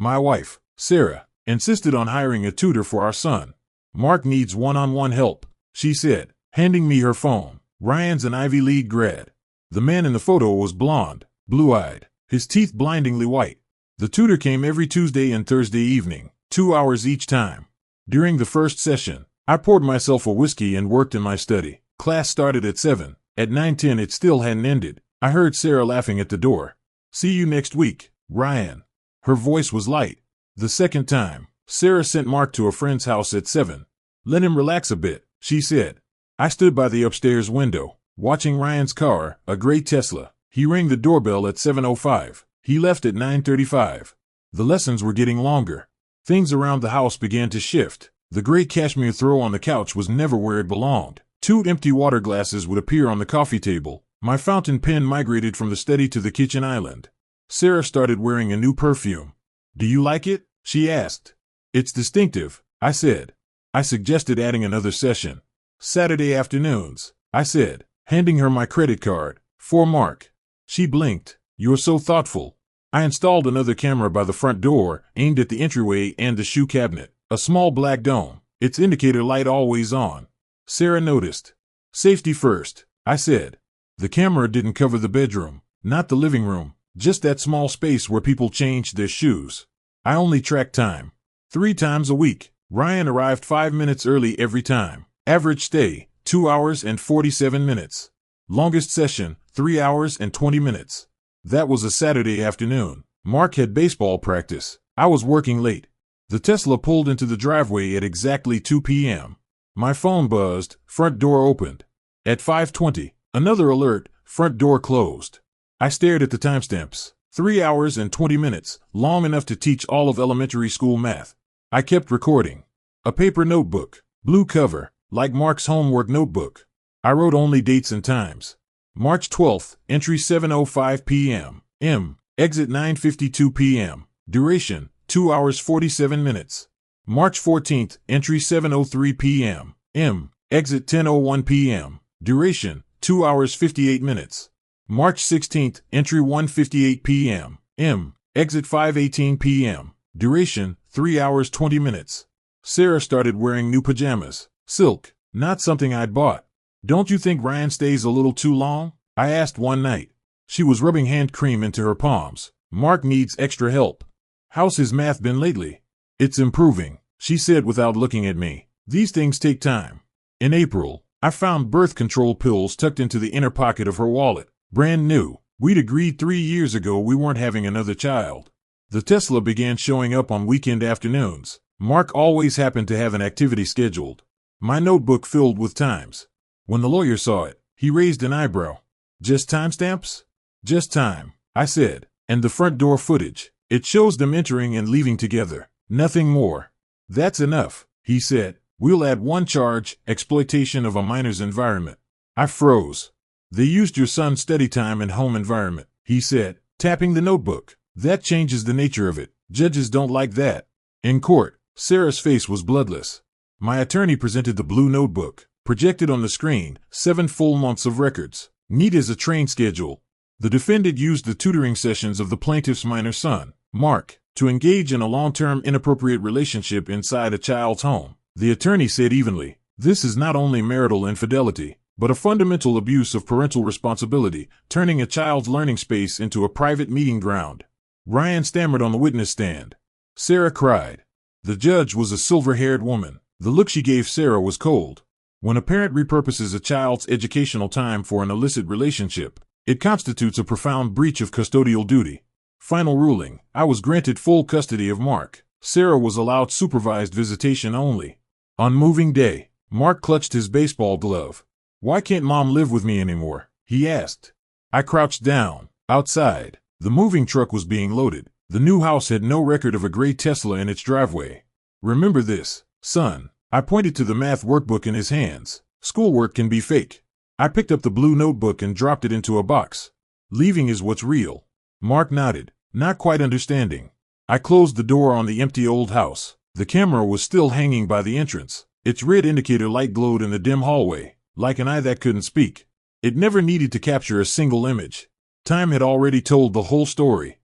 My wife, Sarah, insisted on hiring a tutor for our son. Mark needs one-on-one help, she said, handing me her phone. Ryan's an Ivy League grad. The man in the photo was blonde, blue-eyed, his teeth blindingly white. The tutor came every Tuesday and Thursday evening, 2 hours each time. During the first session, I poured myself a whiskey and worked in my study. Class started at 7. At 9:10 it still hadn't ended. I heard Sarah laughing at the door. "See you next week, Ryan." Her voice was light. The second time, Sarah sent Mark to a friend's house at 7. "Let him relax a bit," she said. I stood by the upstairs window, watching Ryan's car, a gray Tesla. He rang the doorbell at 7:05. He left at 9:35. The lessons were getting longer. Things around the house began to shift. The gray cashmere throw on the couch was never where it belonged. 2 empty water glasses would appear on the coffee table. My fountain pen migrated from the study to the kitchen island. Sarah started wearing a new perfume. "Do you like it?" she asked. "It's distinctive," I said. I suggested adding another session. "Saturday afternoons," I said, handing her my credit card. "For Mark." She blinked. "You're so thoughtful." I installed another camera by the front door, aimed at the entryway and the shoe cabinet. A small black dome, its indicator light always on. Sarah noticed. "Safety first," I said. The camera didn't cover the bedroom, not the living room, just that small space where people changed their shoes. I only tracked time. 3 times a week. Ryan arrived 5 minutes early every time. Average stay, 2 hours and 47 minutes. Longest session, 3 hours and 20 minutes. That was a Saturday afternoon. Mark had baseball practice. I was working late. The Tesla pulled into the driveway at exactly 2 p.m. My phone buzzed, front door opened. At 5:20, another alert, front door closed. I stared at the timestamps. 3 hours and 20 minutes, long enough to teach all of elementary school math. I kept recording. A paper notebook, blue cover, like Mark's homework notebook. I wrote only dates and times. March 12th, entry 7:05 p.m. Exit 9:52 p.m. Duration, 2 hours 47 minutes. March 14th, entry 7:03 p.m. Exit 10:01 p.m. Duration, 2 hours 58 minutes. March 16th, entry 1:58 p.m. Exit 5:18 p.m. Duration, 3 hours 20 minutes. Sarah started wearing new pajamas. Silk, not something I'd bought. "Don't you think Ryan stays a little too long?" I asked one night. She was rubbing hand cream into her palms. "Mark needs extra help." "How's his math been lately?" "It's improving," she said without looking at me. "These things take time." In April, I found birth control pills tucked into the inner pocket of her wallet. Brand new. We'd agreed 3 years ago we weren't having another child. The Tesla began showing up on weekend afternoons. Mark always happened to have an activity scheduled. My notebook filled with times. When the lawyer saw it, he raised an eyebrow. "Just timestamps?" "Just time," I said. "And the front door footage. It shows them entering and leaving together. Nothing more." "That's enough," he said. "We'll add one charge, exploitation of a minor's environment." I froze. "They used your son's study time and home environment," he said, tapping the notebook. "That changes the nature of it. Judges don't like that." In court, Sarah's face was bloodless. My attorney presented the blue notebook. Projected on the screen, 7 full months of records. Neat as a train schedule. The defendant used the tutoring sessions of the plaintiff's minor son, Mark, to engage in a long-term inappropriate relationship inside a child's home. The attorney said evenly, "This is not only marital infidelity, but a fundamental abuse of parental responsibility, turning a child's learning space into a private meeting ground." Ryan stammered on the witness stand. Sarah cried. The judge was a silver-haired woman. The look she gave Sarah was cold. When a parent repurposes a child's educational time for an illicit relationship, it constitutes a profound breach of custodial duty. Final ruling: I was granted full custody of Mark. Sarah was allowed supervised visitation only. On moving day, Mark clutched his baseball glove. "Why can't Mom live with me anymore?" he asked. I crouched down. Outside, the moving truck was being loaded. The new house had no record of a gray Tesla in its driveway. "Remember this, son." I pointed to the math workbook in his hands. "Schoolwork can be fake." I picked up the blue notebook and dropped it into a box. "Leaving is what's real." Mark nodded, not quite understanding. I closed the door on the empty old house. The camera was still hanging by the entrance. Its red indicator light glowed in the dim hallway, like an eye that couldn't speak. It never needed to capture a single image. Time had already told the whole story.